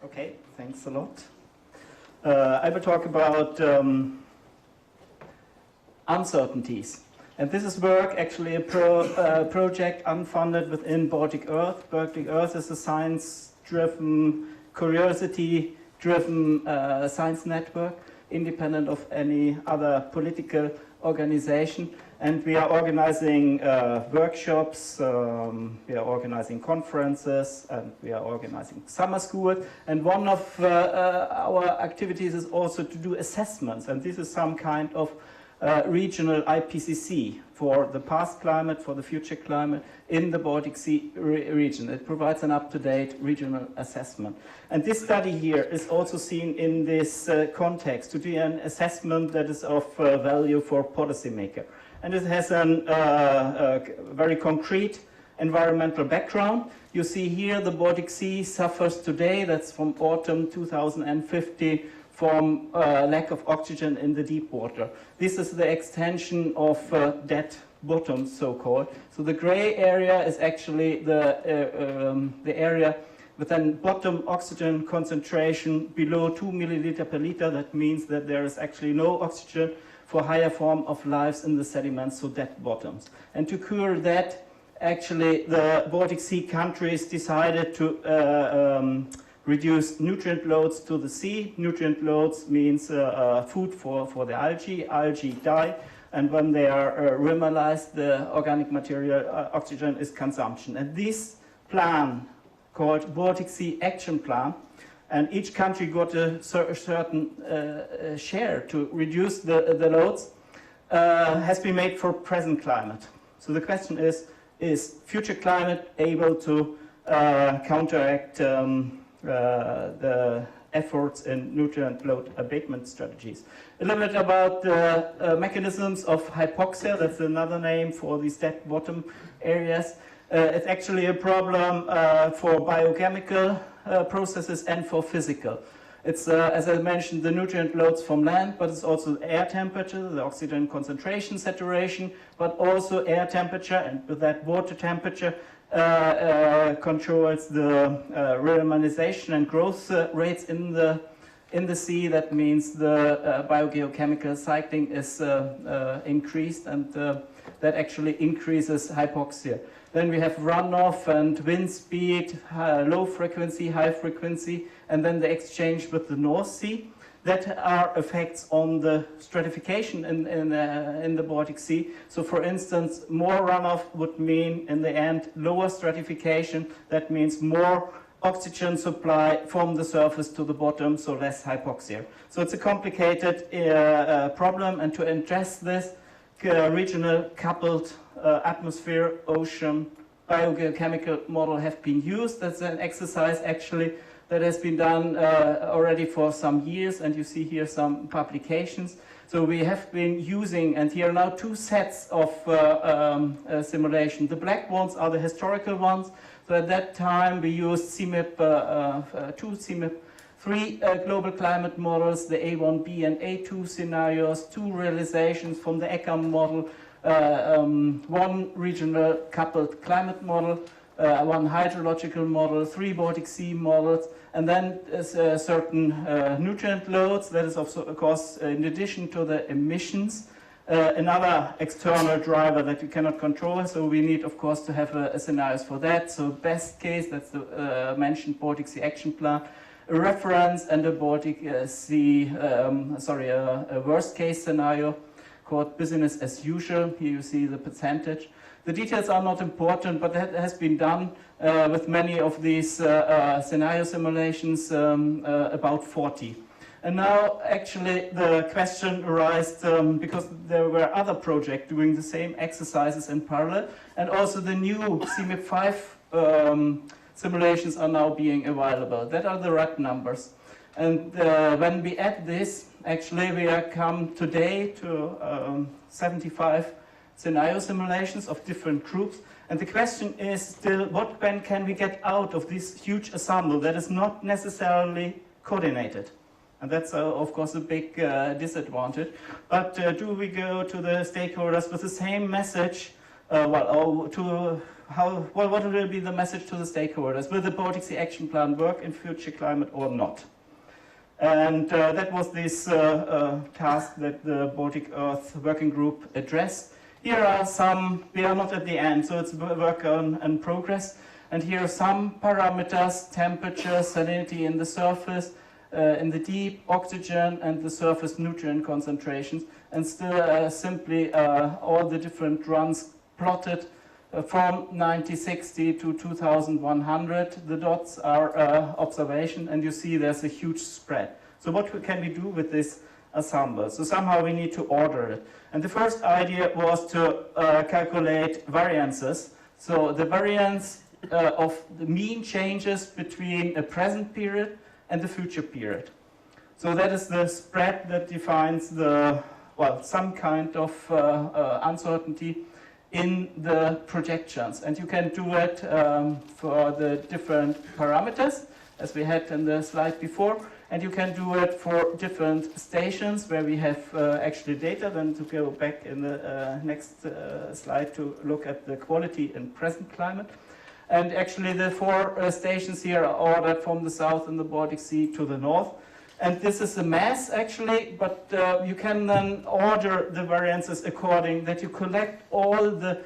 Okay, thanks a lot. I will talk about uncertainties. And this is work, actually a project unfunded within Baltic Earth. Baltic Earth is a science-driven, curiosity-driven science network, independent of any other political organization. And we are organizing workshops, we are organizing conferences, and we are organizing summer school. And one of our activities is also to do assessments. And this is some kind of regional IPCC for the past climate, for the future climate in the Baltic Sea region. It provides an up-to-date regional assessment. And this study here is also seen in this context to do an assessment that is of value for policymakers. And it has a very concrete environmental background. You see here the Baltic Sea suffers today, that's from autumn 2050, from lack of oxygen in the deep water. This is the extension of dead bottoms, so-called. So the gray area is actually the area with a bottom oxygen concentration below 2 milliliter per liter. That means that there is actually no oxygen for higher form of lives in the sediments, so dead bottoms. And to cure that, actually the Baltic Sea countries decided to reduce nutrient loads to the sea. Nutrient loads means food for the algae. Algae die, and when they are mineralized, the organic material oxygen is consumption. And this plan, called Baltic Sea Action Plan, and each country got a certain share to reduce the loads, has been made for present climate. So the question is future climate able to counteract the efforts in nutrient load abatement strategies? A little bit about the mechanisms of hypoxia. That's another name for these dead bottom areas. It's actually a problem for biochemical processes and for physical. It's, as I mentioned, the nutrient loads from land, but it's also air temperature, the oxygen concentration saturation, but also air temperature, and with that water temperature controls the remineralization and growth rates in the sea. That means the biogeochemical cycling is increased, and that actually increases hypoxia. Then we have runoff and wind speed, low frequency, high frequency, and then the exchange with the North Sea. That are effects on the stratification in the Baltic Sea. So for instance, more runoff would mean in the end lower stratification. That means more oxygen supply from the surface to the bottom, so less hypoxia. So it's a complicated problem, and to address this, regional coupled atmosphere, ocean, biogeochemical model have been used. That's an exercise actually that has been done already for some years, and you see here some publications. So we have been using, and here are now two sets of simulation. The black ones are the historical ones. So at that time we used CMIP 2, CMIP 3 global climate models, the A1B and A2 scenarios, 2 realizations from the ECAM model, 1 regional coupled climate model, 1 hydrological model, 3 Baltic Sea models, and then certain nutrient loads. That is, of course, in addition to the emissions, another external driver that you cannot control. So we need, of course, to have a scenarios for that. So best case, that's the mentioned Baltic Sea Action Plan, a reference, and a Baltic Sea, a worst case scenario called business as usual. Here you see the percentage. The details are not important, but that has been done with many of these scenario simulations, about 40. And now actually the question arises because there were other projects doing the same exercises in parallel, and also the new CMIP 5 simulations are now being available. That are the red numbers. And when we add this, actually we are come today to 75 scenario simulations of different groups. And the question is still, what can we get out of this huge ensemble that is not necessarily coordinated? And that's, of course, a big disadvantage. But do we go to the stakeholders with the same message what will be the message to the stakeholders? Will the Baltic Sea Action Plan work in future climate or not? And that was this task that the Baltic Earth Working Group addressed. Here are some, we are not at the end, so it's work in progress. And here are some parameters: temperature, salinity in the surface, in the deep, oxygen, and the surface nutrient concentrations. And still simply all the different runs plotted from 1960 to 2100. The dots are observation, and you see there's a huge spread. So what can we do with this ensemble? So somehow we need to order it. And the first idea was to calculate variances. So the variance of the mean changes between a present period and the future period. So that is the spread that defines the, well, some kind of uncertainty in the projections. And you can do it for the different parameters, as we had in the slide before. And you can do it for different stations where we have actually data. Then to go back in the next slide to look at the quality in present climate. And actually the 4 stations here are ordered from the south in the Baltic Sea to the north. And this is a mass actually, but you can then order the variances according that you collect all the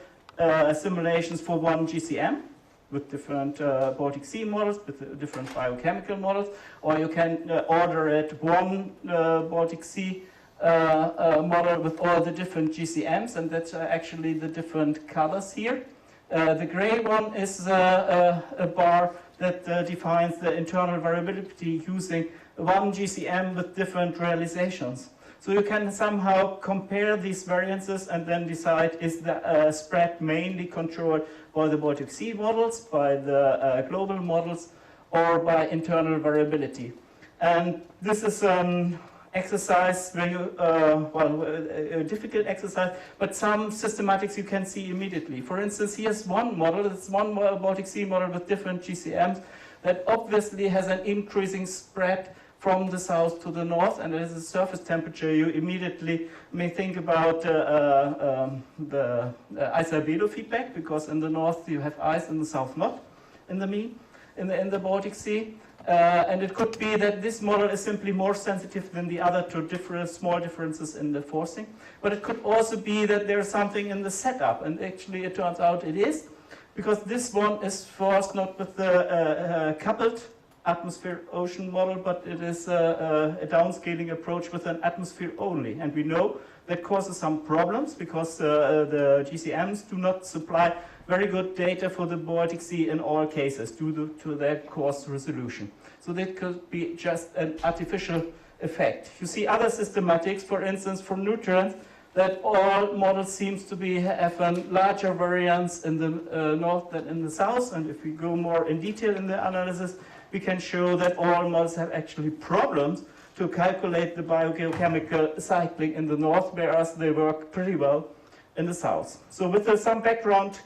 simulations for one GCM with different Baltic Sea models, with different biochemical models, or you can order it one Baltic Sea model with all the different GCMs, and that's actually the different colors here. The gray one is a bar that defines the internal variability using one GCM with different realizations. So you can somehow compare these variances and then decide, is the spread mainly controlled by the Baltic Sea models, by the global models, or by internal variability. And this is an exercise where you, a difficult exercise, but some systematics you can see immediately. For instance, here's one model, it's one Baltic Sea model with different GCMs that obviously has an increasing spread from the south to the north, and as a surface temperature, you immediately may think about the ice albedo feedback, because in the north you have ice, in the south not, in the mean, in the Baltic Sea. And it could be that this model is simply more sensitive than the other to different small differences in the forcing. But it could also be that there's something in the setup, and actually it turns out it is, because this one is forced not with the coupled atmosphere-ocean model, but it is a downscaling approach with an atmosphere only. And we know that causes some problems because the GCMs do not supply very good data for the Baltic Sea in all cases due to their coarse resolution. So that could be just an artificial effect. You see other systematics, for instance, for nutrients, that all models seems to have a larger variance in the north than in the south. And if we go more in detail in the analysis, we can show that all models have actually problems to calculate the biogeochemical cycling in the north, whereas they work pretty well in the south. So with some background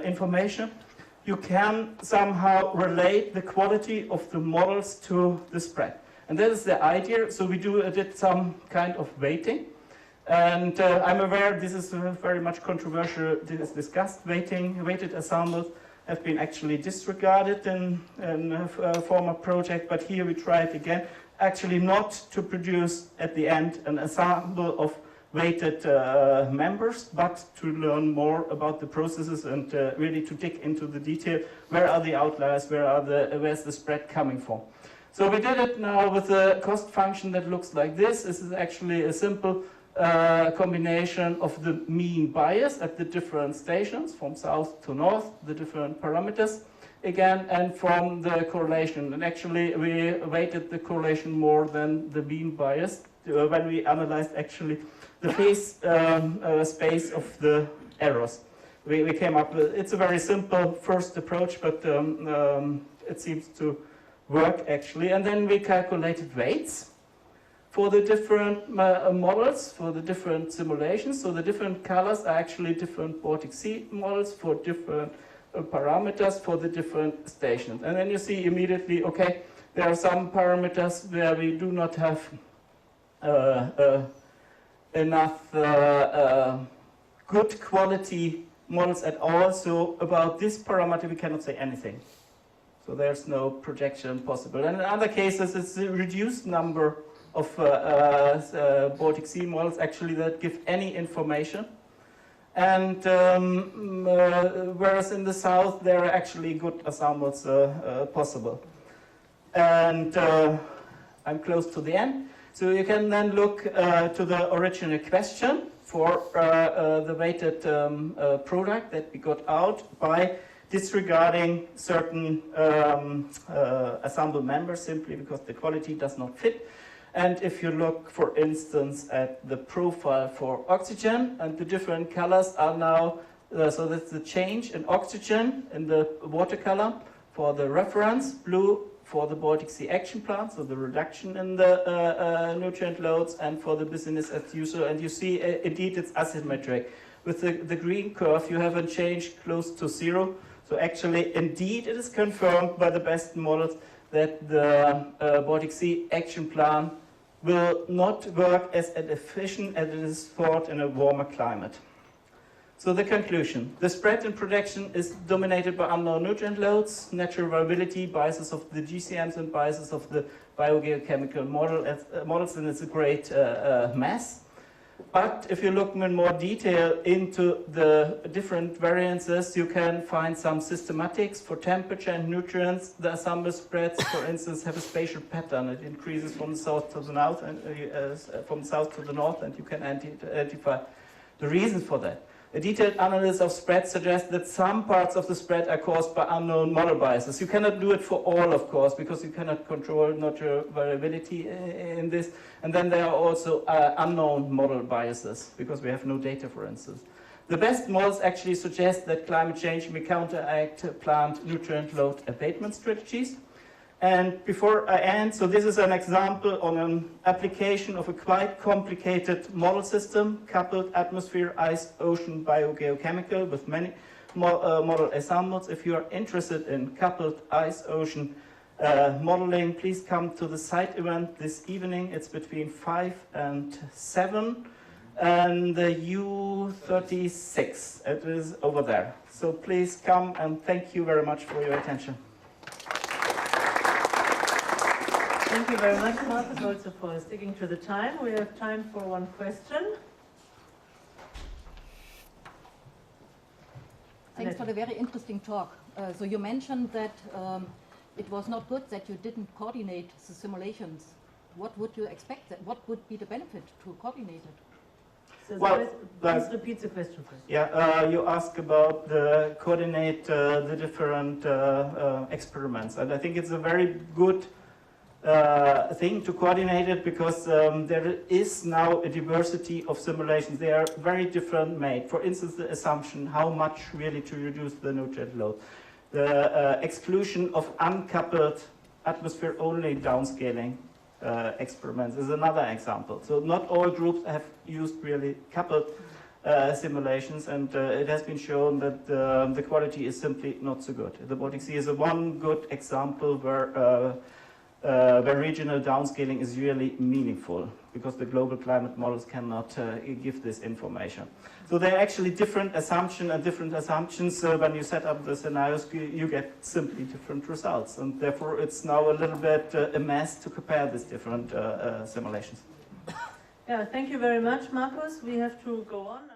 information, you can somehow relate the quality of the models to the spread. And that is the idea. So we did some kind of weighting. And I'm aware this is very much controversial. This is discussed. Weighted ensembles have been actually disregarded in a former project, but here we try it again. Actually not to produce at the end an ensemble of weighted members, but to learn more about the processes and really to dig into the detail. Where are the outliers? Where's the spread coming from? So we did it now with a cost function that looks like this. This is actually a simple combination of the mean bias at the different stations, from south to north, the different parameters again, and from the correlation. And actually we weighted the correlation more than the mean bias when we analyzed actually the phase space of the errors. We came up with, it's a very simple first approach, but it seems to work actually. And then we calculated weights for the different models, for the different simulations. So the different colors are actually different Baltic Sea models for different parameters for the different stations. And then you see immediately, okay, there are some parameters where we do not have enough good quality models at all. So about this parameter, we cannot say anything. So there's no projection possible. And in other cases, it's a reduced number of Baltic Sea models actually that give any information. And whereas in the south, there are actually good ensembles possible. And I'm close to the end. So you can then look to the original question for the weighted product that we got out by disregarding certain ensemble members simply because the quality does not fit. And if you look, for instance, at the profile for oxygen, and the different colors are now, so that's the change in oxygen in the watercolor for the reference, blue for the Baltic Sea action plan, so the reduction in the nutrient loads, and for the business as usual. And you see, indeed, it's asymmetric. With the green curve, you have a change close to zero. So actually, indeed, it is confirmed by the best models that the Baltic Sea action plan will not work as efficient as it is thought in a warmer climate. So the conclusion, the spread in projection is dominated by unknown nutrient loads, natural variability, biases of the GCMs and biases of the biogeochemical models, and it's a great mess. But if you look in more detail into the different variances, you can find some systematics for temperature and nutrients. The ensemble spreads, for instance, have a spatial pattern. It increases from the south to the north, and from the south to the north, and you can identify the reasons for that. A detailed analysis of spread suggests that some parts of the spread are caused by unknown model biases. You cannot do it for all, of course, because you cannot control natural variability in this. And then there are also unknown model biases, because we have no data, for instance. The best models actually suggest that climate change may counteract plant nutrient load abatement strategies. And before I end, so this is an example on an application of a quite complicated model system, coupled atmosphere, ice, ocean, biogeochemical, with many model ensembles. If you are interested in coupled ice, ocean modeling, please come to the site event this evening. It's between 5 and 7, and the U36, it is over there. So please come, and thank you very much for your attention. Thank you very much, Markus, also for sticking to the time. We have time for one question. Thanks for the very interesting talk. So you mentioned that it was not good that you didn't coordinate the simulations. What would you expect? What would be the benefit to coordinate it? So well, please repeat the question first. Yeah, you ask about the coordinate the different experiments, and I think it's a very good thing to coordinate it, because there is now a diversity of simulations. They are very different made. For instance, the assumption how much really to reduce the nutrient load. The exclusion of uncoupled atmosphere-only downscaling experiments is another example. So not all groups have used really coupled simulations, and it has been shown that the quality is simply not so good. The Baltic Sea is one good example where regional downscaling is really meaningful, because the global climate models cannot give this information. So there are actually different assumptions, and different assumptions, when you set up the scenarios, you get simply different results. And therefore, it's now a little bit a mess to compare these different simulations. Yeah, thank you very much, Markus. We have to go on.